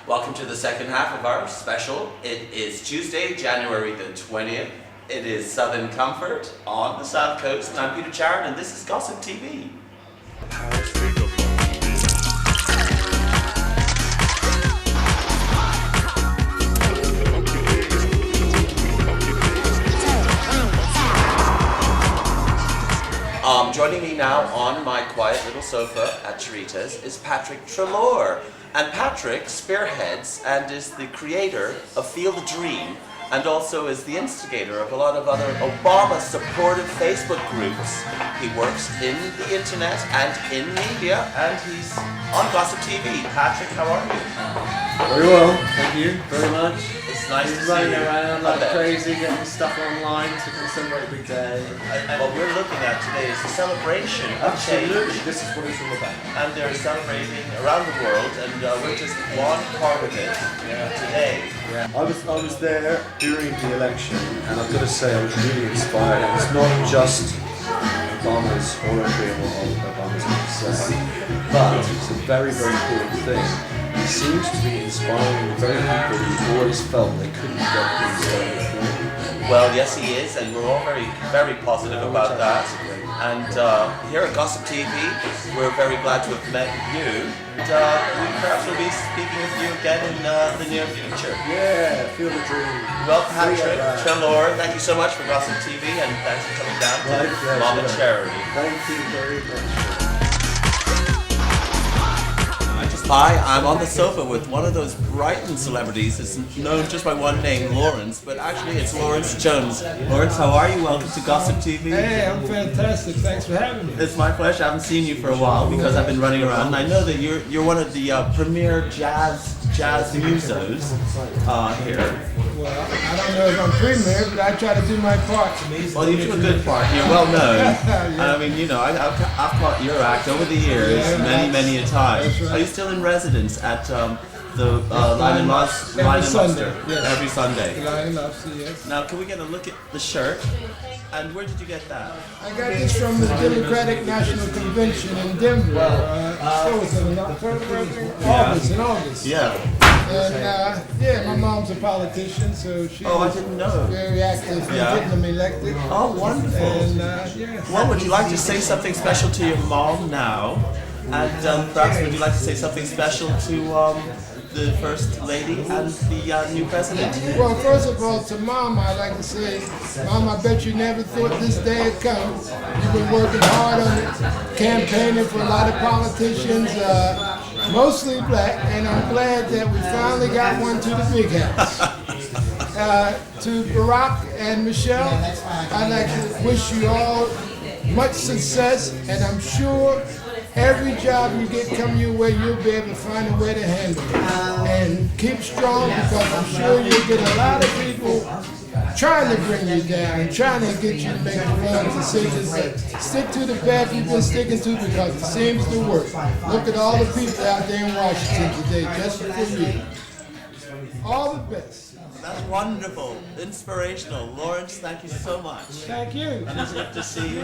Welcome to the second half of our special. It is Tuesday, January the 20th. It is Southern Comfort on the South Coast, and I'm Peter Jarrette, and this is Gossip TV. Joining me now on my quiet little sofa at CHERRI'S is Patrick Treloar. And Patrick spearheads and is the creator of Feel the Dream, and also is the instigator of a lot of other Obama-supportive Facebook groups. He works in the internet and in media, and he's on Gossip TV. Patrick, how are you? Very well, thank you very much. It's nice to see you. Running around like crazy, getting stuff online to celebrate a big day. And what we're looking at today is a celebration of Absolutely, change. this is what it's all about. And they're celebrating around the world, and we're just one part of it today. Yeah. I was there during the election, and I've got to say I was really inspired. And it's not just Obama's oratory and what Obama's going to say, but it's a very, very important thing. He seems to be inspiring the very people who always felt they couldn't get things done before. Well, yes, he is, and we're all very, very positive about that. And here at Gossip TV, we're very glad to have met you. And we perhaps will be speaking with you again in the near future. Yeah, feel the dream. Well, Patrick Treloar, thank you so much for Gossip TV, and thanks for coming down to MOMMA Charity. Thank you very much. Hi, I'm on the sofa with one of those Brighton celebrities. It's known just by one name, Lawrence, but actually it's Lawrence Jones. Lawrence, how are you? Welcome to Gossip TV. Hey, I'm fantastic. Thanks for having me. It's my pleasure. I haven't seen you for a while because I've been running around. And I know that you're one of the premier jazz musos here. Well, I don't know if I'm premier, but I try to do my part. Well, you do a good part. You're well known. I mean, you know, I've caught your act over the years, many a time. That's right. Are you still in residence at the Lion Lobster? Yes. Every Sunday. Lion Lobster, yes. Now, can we get a look at the shirt? And where did you get that? I got this from the Democratic National Convention in Denver. In August. Yeah. And my mom's a politician, so she I was didn't know. very active in getting them elected. Oh, wonderful. And yes. Well, would you like to say something special to your mom now? And perhaps would you like to say something special to the First Lady and the new President? Well, first of all, to Mom, I'd like to say, Mom, I bet you never thought this day had come. You've been working hard on it, campaigning for a lot of politicians, mostly black, and I'm glad that we finally got one to the big house. To Barack and Michelle, I'd like to wish you all much success, and I'm sure every job you get come your way, you'll be able to find a way to handle it. And keep strong, because I'm sure you'll get a lot of people trying to bring you down and trying to get you to make the wrong decisions. But stick to the path you've been sticking to, because it seems to work. Look at all the people out there in Washington today, just for you. All the best. That's wonderful. Inspirational. Lawrence, thank you so much. Thank you. And it's good to see you.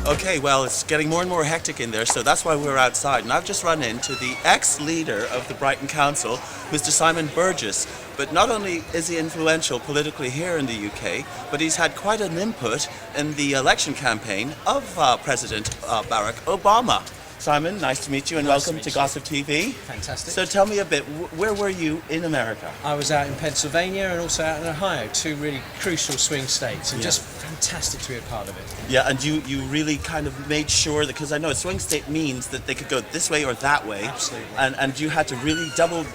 Okay, well, it's getting more and more hectic in there, so that's why we're outside. And I've just run into the ex-leader of the Brighton Council, Mr. Simon Burgess. But not only is he influential politically here in the UK, but he's had quite an input in the election campaign of President Barack Obama. Simon, nice to meet you, and welcome to Gossip TV. Fantastic. So tell me a bit, where were you in America? I was out in Pennsylvania and also out in Ohio, two really crucial swing states, and just fantastic to be a part of it. Yeah, and you really kind of made sure that, because I know a swing state means that they could go this way or that way. Absolutely. And you had to really double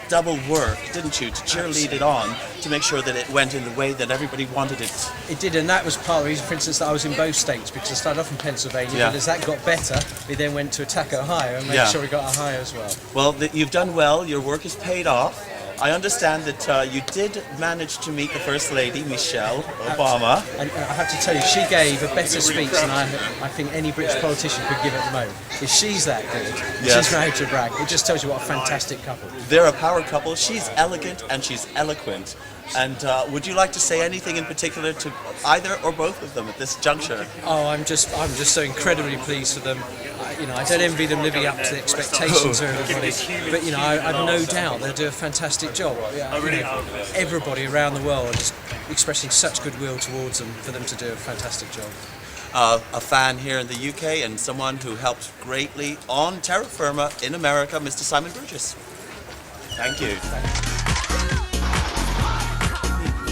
work, didn't you, to cheerlead it on to make sure that it went in the way that everybody wanted it. It did, and that was part of the reason, for instance, that I was in both states, because I started off in Pennsylvania, but as that got better, we then went to attack Ohio and made sure we got Ohio as well. Well, you've done well, your work has paid off. I understand that you did manage to meet the First Lady, Michelle Obama. And I have to tell you, she gave a better speech than I think any British politician could give at the moment. If she's that good, she's married to brag. It just tells you what a fantastic couple. They're a power couple. She's elegant and she's eloquent. And would you like to say anything in particular to either or both of them at this juncture? Oh, I'm just so incredibly pleased for them. I don't envy them living up to the expectations of everybody, but I've no doubt they'll do a fantastic job. Everybody around the world is expressing such goodwill towards them for them to do a fantastic job. A fan here in the UK and someone who helped greatly on Terra Firma in America, Mr. Simon Burgess. Thank you.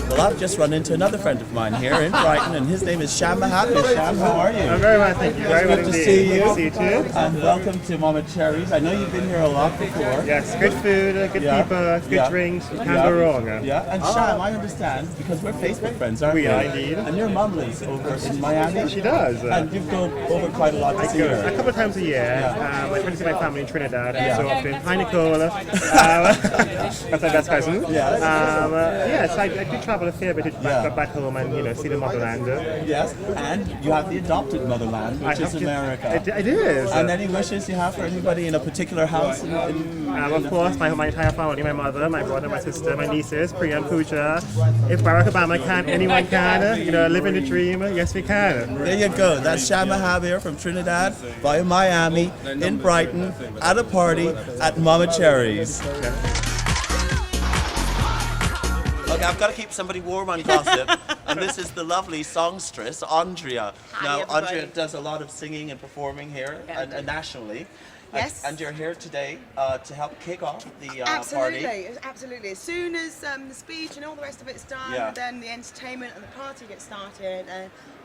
Well, I've just run into another friend of mine here in Brighton, and his name is Sham Mahathir. Sham, how are you? I'm very well, thank you. Very well good to indeed. see you. Good to see you too. And welcome to Mama Cherries. I know you've been here a lot before. Yes, good food, good people, good drinks. You can't go wrong. Yeah, and Sham, I understand, because we're Facebook friends, aren't we? We are indeed. And your mum lives over in Miami. She does. And you've gone over quite a lot to see her. A couple of times a year. I try to see my family in Trinidad. So often. Hi, Nicole. That's my best cousin. Yes. I do travel a fair bit back home and see the motherland. Yes, and you have the adopted motherland, which is America. It is. And any wishes you have for anybody in a particular house? Of course, my entire family, my mother, my brother, my sister, my nieces, Priya and Pooja. If Barack Obama can, anyone can. Living the dream. Yes, we can. There you go. That's Sham Mahathir from Trinidad via Miami in Brighton at a party at Mama Cherry's. Okay, I've got to keep somebody warm on gossip, and this is the lovely songstress, Andrea. Now, Andrea does a lot of singing and performing here and nationally. Yes. And you're here today to help kick off the absolutely, party. Absolutely. As soon as the speech and all the rest of it's done, then the entertainment and the party gets started.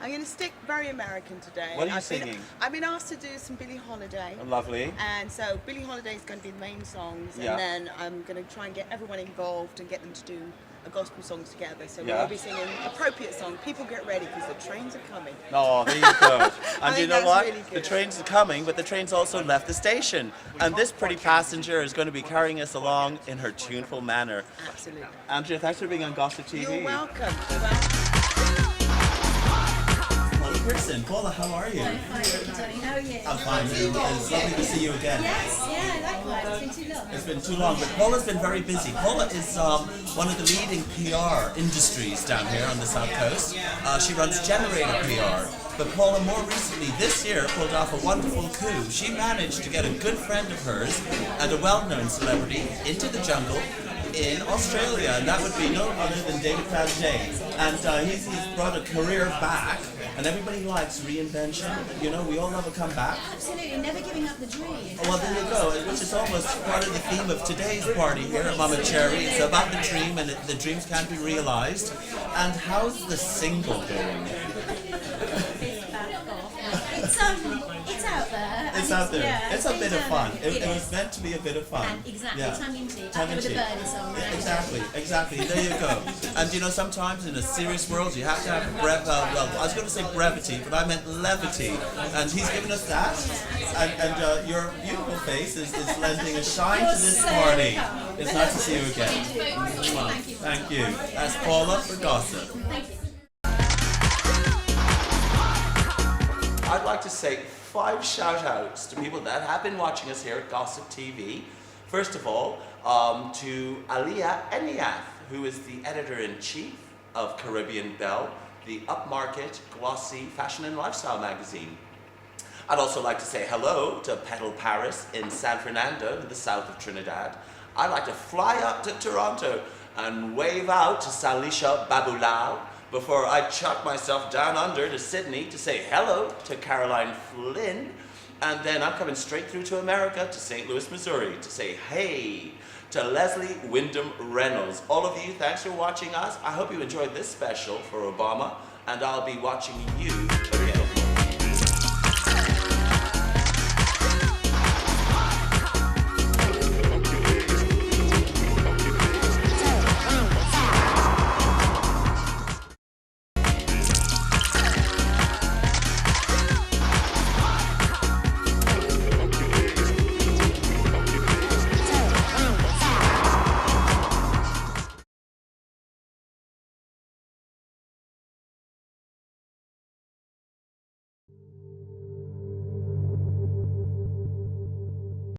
I'm going to stick very American today. What are you singing? I've been asked to do some Billie Holiday. Lovely. And so Billie Holiday is going to be the main songs, and then I'm going to try and get everyone involved and get them to do a gospel songs together. So we'll all be singing appropriate songs. People get ready because the trains are coming. Oh, there you go. And you know what? Really the trains are coming, but the train's also left the station. And this pretty passenger is going to be carrying us along in her tuneful manner. Absolutely. Andrea, thanks for being on Gossip TV. You're welcome. Pearson, Paula, how are you? I'm fine, Tony. How are you? I'm fine too. It's lovely to see you again. Yes, likewise. It's been too long. It's been too long, but Paula's been very busy. Paula is one of the leading PR industries down here on the South Coast. She runs Generator PR. But Paula, more recently this year, pulled off a wonderful coup. She managed to get a good friend of hers and a well-known celebrity into the jungle in Australia, and that would be no other than David Fadday. And he's brought a career back, and everybody likes reinvention. We all love a comeback. Absolutely, never giving up the dream. Well, there you go, which is almost part of the theme of today's party here at Mama Cherry. It's about the dream, and the dreams can't be realized. And how's the single doing? It's out there. It's out there. Yeah, it's a bit of fun. It was is. meant to be a bit of fun. And exactly, Yeah. tongue in cheek. Tongue in With a cheek. Bernie song. Right? Exactly. There you go. And sometimes in a serious world, you have to have I was going to say brevity, but I meant levity. And he's given us that. And your beautiful face is lending a shine to this party. It's nice to see you again. Thank you. That's Paula for Gossip. I'd like to say 5 shout-outs to people that have been watching us here at Gossip TV. First of all, to Aliyah Eniath, who is the editor-in-chief of Caribbean Belle, the upmarket, glossy fashion and lifestyle magazine. I'd also like to say hello to Petal Paris in San Fernando, in the south of Trinidad. I'd like to fly up to Toronto and wave out to Salisha Babulao before I chuck myself down under to Sydney to say hello to Caroline Flynn. And then I'm coming straight through to America, to St. Louis, Missouri, to say hey to Leslie Wyndham Reynolds. All of you, thanks for watching us. I hope you enjoyed this special for Obama, and I'll be watching you again.